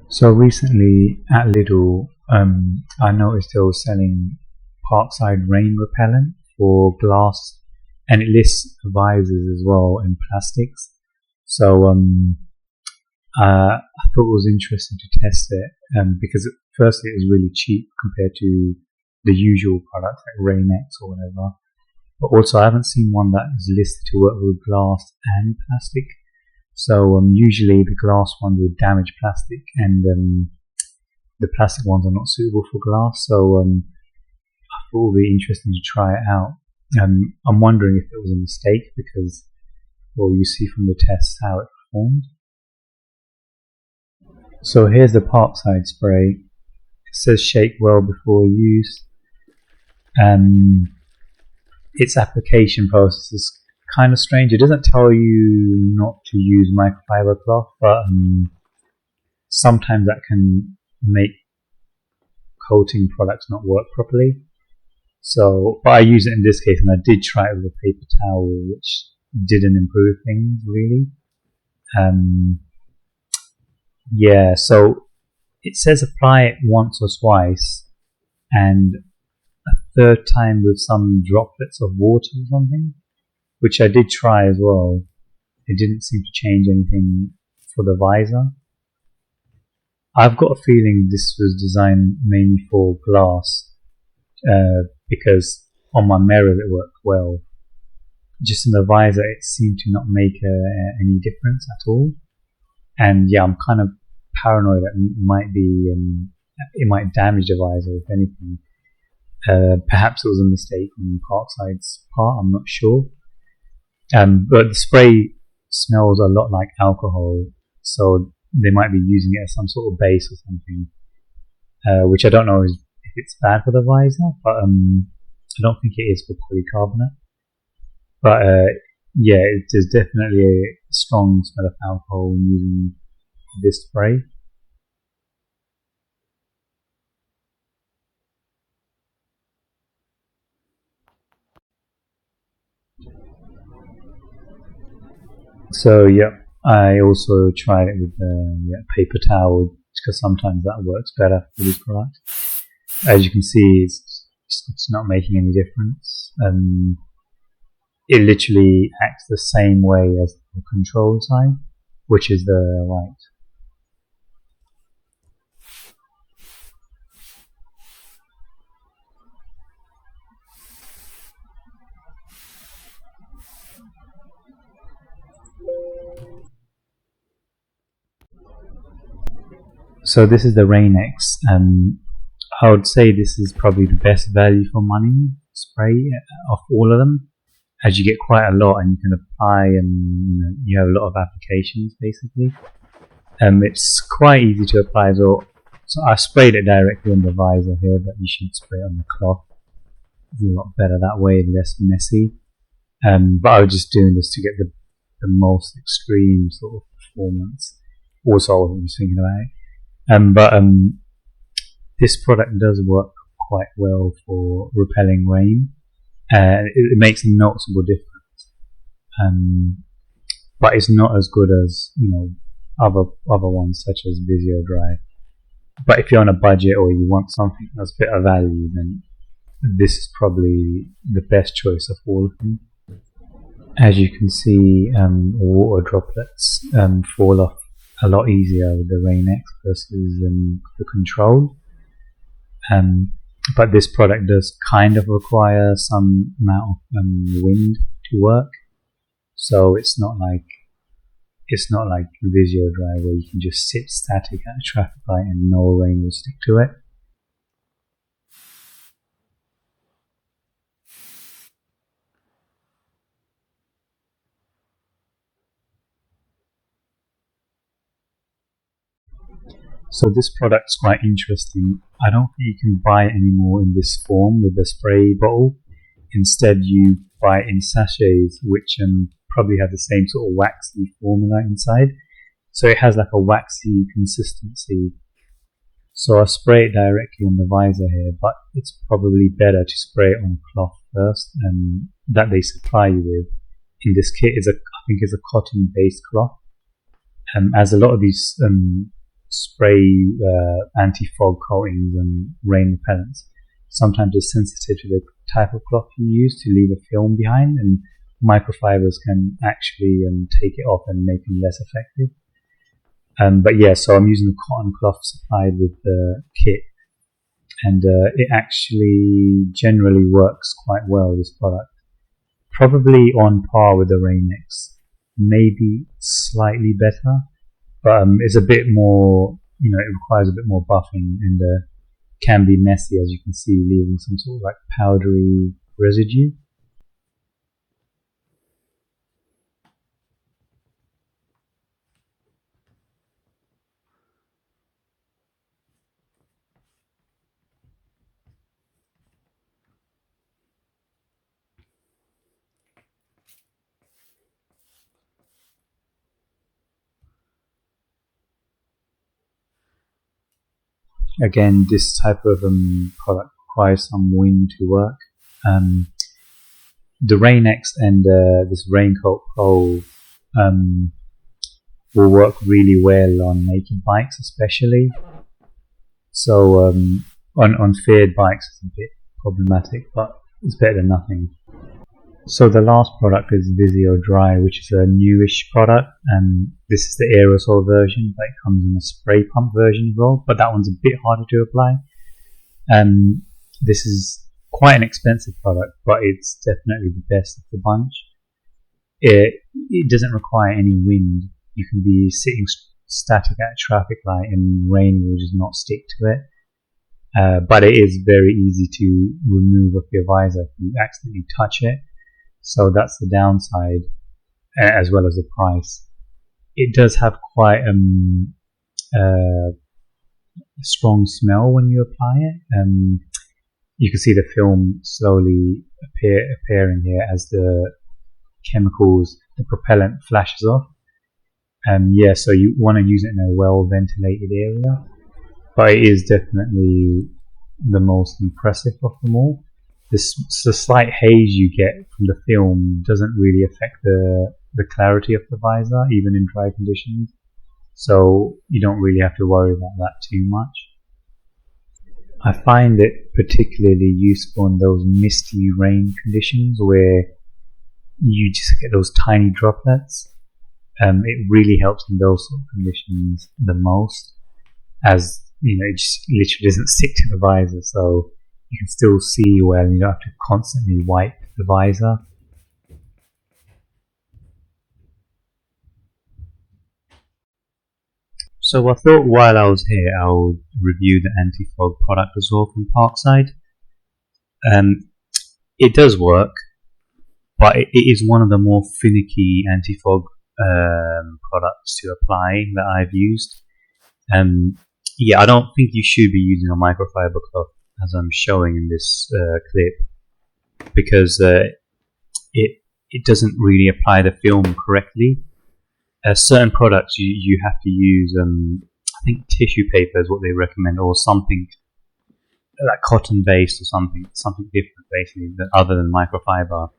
So recently at Lidl, I noticed they were selling Parkside Rain Repellent for glass, and it lists visors as well in plastics. So I thought it was interesting to test it, because firstly it was really cheap compared to the usual products like Rain-X or whatever. But also I haven't seen one that is listed to work with glass and plastic. So usually the glass ones are damaged plastic, and the plastic ones are not suitable for glass. So I thought it would be interesting to try it out. I'm wondering if it was a mistake because, well, you see from the test how it performed. So here's the Parkside spray. It says shake well before use. Its application process is kind of strange. It doesn't tell you not to use microfiber cloth, but sometimes that can make coating products not work properly. So, but I use it in this case, and I did try it with a paper towel, which didn't improve things really. Yeah, so it says apply it once or twice, and a third time with some droplets of water or something, which I did try as well. It didn't seem to change anything for the visor. I've got a feeling this was designed mainly for glass, because on my mirror it worked well. Just in the visor it seemed to not make any difference at all. And yeah, I'm kind of paranoid that it might damage the visor if anything. Perhaps it was a mistake on Parkside's part, I'm not sure. But the spray smells a lot like alcohol, so they might be using it as some sort of base or something, which I don't know if it's bad for the visor, but I don't think it is for polycarbonate. But yeah, there's definitely a strong smell of alcohol when using this spray. So yeah, I also tried it with paper towel because sometimes that works better for this product. As you can see, it's not making any difference. It literally acts the same way as the control side, which is the right. So this is the Rain-X. I would say this is probably the best value for money spray of all of them, as you get quite a lot and you can apply, and you have a lot of applications basically. It's quite easy to apply as well. So I sprayed it directly on the visor here, but you should spray it on the cloth. It's a lot better that way, less messy. But I was just doing this to get the most extreme sort of performance. Also, I wasn't thinking about it. But this product does work quite well for repelling rain. It makes a noticeable difference, but it's not as good as other ones such as Visio Dry. But if you're on a budget or you want something that's a bit of value, then this is probably the best choice of all of them. As you can see, water droplets fall off a lot easier with the Rain-X versus the control. But this product does kind of require some amount of wind to work, so it's not like Visio Dry where you can just sit static at a traffic light and no rain will stick to it. So this product's quite interesting. I don't think you can buy it anymore in this form with the spray bottle. Instead you buy it in sachets, which probably have the same sort of waxy formula inside. So it has like a waxy consistency. So I spray it directly on the visor here, but it's probably better to spray it on cloth first, that they supply you with. In this kit I think it's a cotton based cloth. As a lot of these spray anti-fog coatings and rain repellents, sometimes it's sensitive to the type of cloth you use to leave a film behind, and microfibers can actually take it off and make them less effective. But yeah, so I'm using the cotton cloth supplied with the kit, and it actually generally works quite well, this product. Probably on par with the Rain-X, maybe slightly better, but it's a bit more, it requires a bit more buffing, and can be messy, as you can see, leaving some sort of like powdery residue. Again, this type of product requires some wind to work. The Rain-X and this Raincoat Pro will work really well on naked bikes, especially. So on faired bikes it's a bit problematic, but it's better than nothing. So the last product is Visio Dry, which is a newish product, and this is the aerosol version, but it comes in a spray pump version as well, but that one's a bit harder to apply. This is quite an expensive product, but it's definitely the best of the bunch. It doesn't require any wind. You can be sitting static at a traffic light and rain will just not stick to it. But it is very easy to remove off your visor if you accidentally touch it. So that's the downside, as well as the price. It does have quite a strong smell when you apply it. You can see the film slowly appearing here as the chemicals, the propellant flashes off. Yeah, so you want to use it in a well ventilated area, but it is definitely the most impressive of them all. The slight haze you get from the film doesn't really affect the clarity of the visor, even in dry conditions, so you don't really have to worry about that too much. I find it particularly useful in those misty rain conditions where you just get those tiny droplets. It really helps in those sort of conditions the most, as it just literally doesn't stick to the visor, so you can still see well and you don't have to constantly wipe the visor. So I thought while I was here I'll review the anti-fog product as well from Parkside. It does work, but it is one of the more finicky anti-fog products to apply that I've used. Yeah, I don't think you should be using a microfiber cloth as I'm showing in this clip, because it doesn't really apply the film correctly. Certain products you have to use, I think tissue paper is what they recommend, or something like cotton based, or something different basically other than microfiber.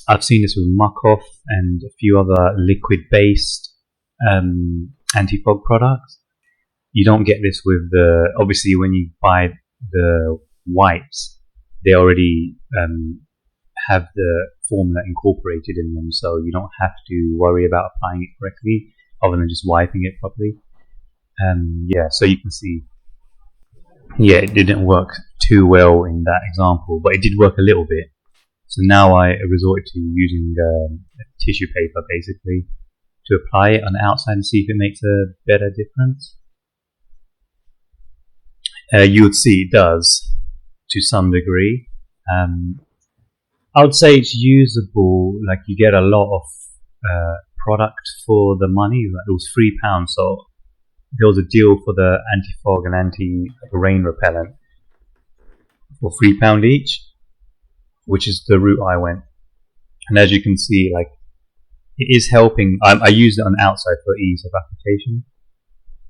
I've seen this with muck-off and a few other liquid based anti-fog products. You don't get this with obviously when you buy the wipes, they already have the formula incorporated in them, so you don't have to worry about applying it correctly other than just wiping it properly. Yeah, so you can see, yeah, it didn't work too well in that example, but it did work a little bit. So now I resorted to using tissue paper basically to apply it on the outside and see if it makes a better difference. You would see it does to some degree. I would say it's usable, like you get a lot of product for the money. Like it was £3, so there was a deal for the anti-fog and anti-rain repellent for £3 each, which is the route I went. And as you can see, like it is helping. I used it on the outside for ease of application,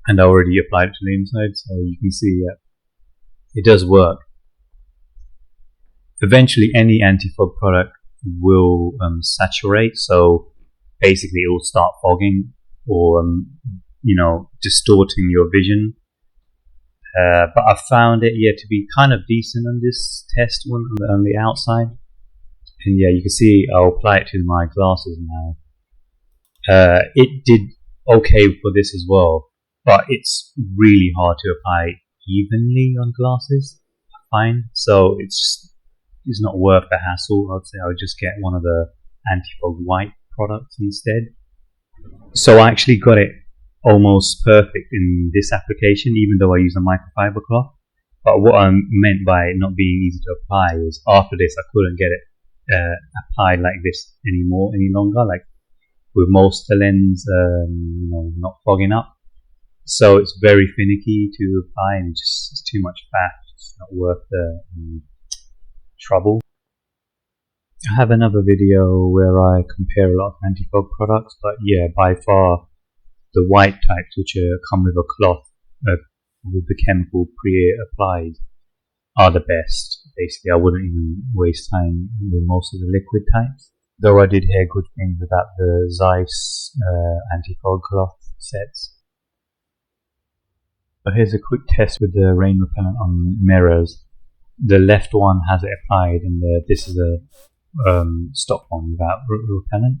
and I already applied it to the inside, so you can see it does work. Eventually, any anti-fog product will saturate, so basically it will start fogging, or distorting your vision. But I found it, to be kind of decent on this test one on the outside. And you can see I'll apply it to my glasses now. It did okay for this as well, but it's really hard to apply evenly on glasses, I find. So it's not worth the hassle. I'd say I would just get one of the anti-fog white products instead. So I actually got it almost perfect in this application, even though I use a microfiber cloth. But what I meant by not being easy to apply was after this I couldn't get it applied like this any longer, like with most of the lens not fogging up. So it's very finicky to apply, and it's too much fat. It's not worth the trouble. I have another video where I compare a lot of anti-fog products, but by far the white types, which come with a cloth with the chemical pre-applied, are the best. Basically, I wouldn't even waste time with most of the liquid types. Though I did hear good things about the Zeiss anti-fog cloth sets. But here's a quick test with the rain repellent on mirrors. The left one has it applied, and this is a stock one without repellent.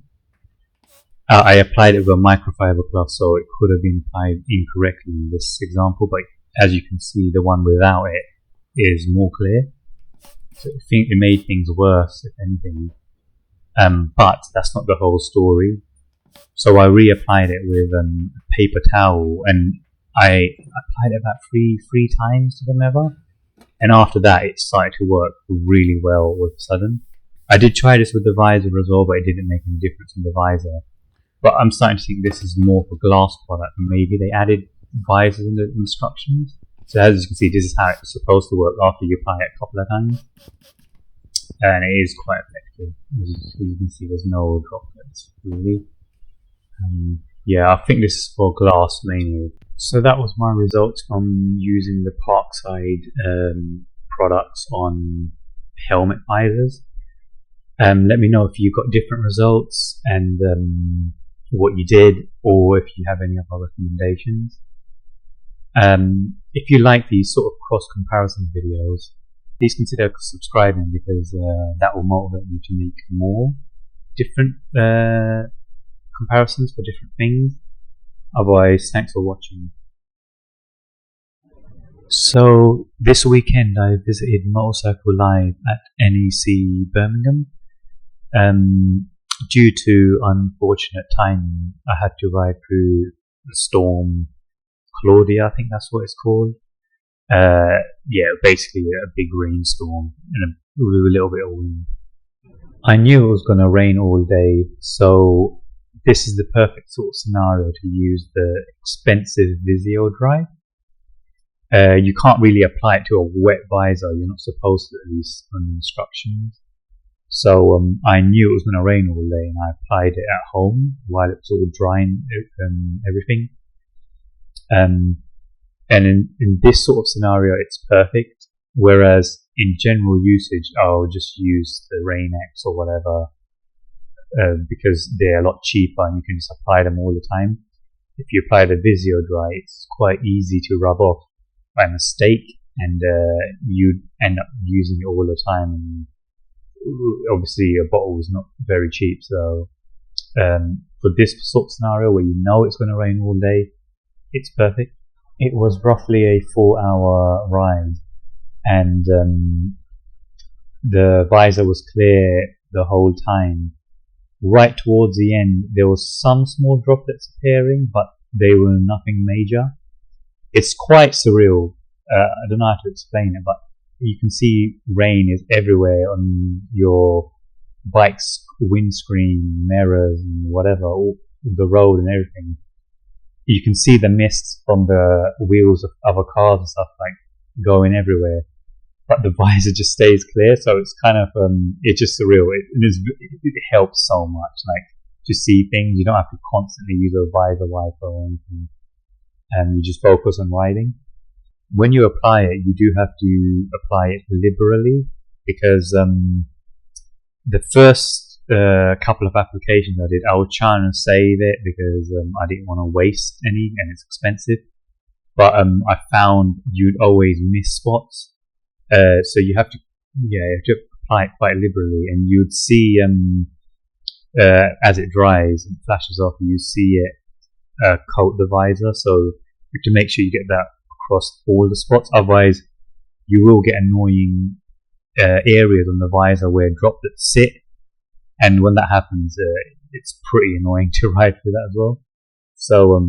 I applied it with a microfiber cloth, so it could have been applied incorrectly in this example, but as you can see, the one without it is more clear. So I think it made things worse, if anything. But that's not the whole story. So I reapplied it with a paper towel, and I applied it about three times to the mirror, and after that it started to work really well all of a sudden. I did try this with the visor as well, but it didn't make any difference in the visor. But I'm starting to think this is more for glass product. Maybe they added visors in the instructions. So as you can see, this is how it's supposed to work after you apply it a couple of times. And it is quite effective. As you can see, there's no droplets really. I think this is for glass mainly. So that was my results from using the Parkside products on helmet visors. Let me know if you got different results and what you did, or if you have any other recommendations. If you like these sort of cross comparison videos, please consider subscribing, because that will motivate me to make more different comparisons for different things. Otherwise, thanks for watching. So this weekend I visited Motorcycle Live at NEC Birmingham. Due to unfortunate timing, I had to ride through the storm Claudia, I think that's what it's called. Basically a big rainstorm and with a little bit of wind. I knew it was going to rain all day, so this is the perfect sort of scenario to use the expensive Visio Dry. You can't really apply it to a wet visor, you're not supposed to, at least on instructions. So I knew it was going to rain all day, and I applied it at home while it was all drying and everything. And in this sort of scenario it's perfect, whereas in general usage I'll just use the Rain X or whatever, because they're a lot cheaper and you can just apply them all the time. If you apply the Visio Dry, it's quite easy to rub off by mistake, and you end up using it all the time, and obviously a bottle is not very cheap. So for this sort of scenario where you know it's going to rain all day, it's perfect. It was roughly a 4-hour ride, and the visor was clear the whole time. Right towards the end there was some small droplets appearing, but they were nothing major. It's quite surreal. I don't know how to explain it, but you can see rain is everywhere on your bike's windscreen, mirrors, and whatever, all the road and everything. You can see the mist from the wheels of other cars and stuff, like going everywhere, but the visor just stays clear. So it's kind of it's just surreal. It helps so much, like to see things. You don't have to constantly use a visor wiper or anything, and you just focus on riding. When you apply it, you do have to apply it liberally, because the first a couple of applications I did, I was trying to save it because I didn't want to waste any, and it's expensive. But I found you'd always miss spots, so you have to apply it quite liberally, and you'd see as it dries and flashes off, you see it coat the visor. So you have to make sure you get that across all the spots. Otherwise, you will get annoying areas on the visor where droplets sit, and when that happens, it's pretty annoying to ride through that as well. So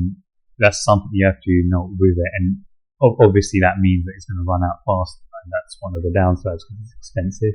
that's something you have to note with it, and obviously that means that it's going to run out fast, and that's one of the downsides because it's expensive.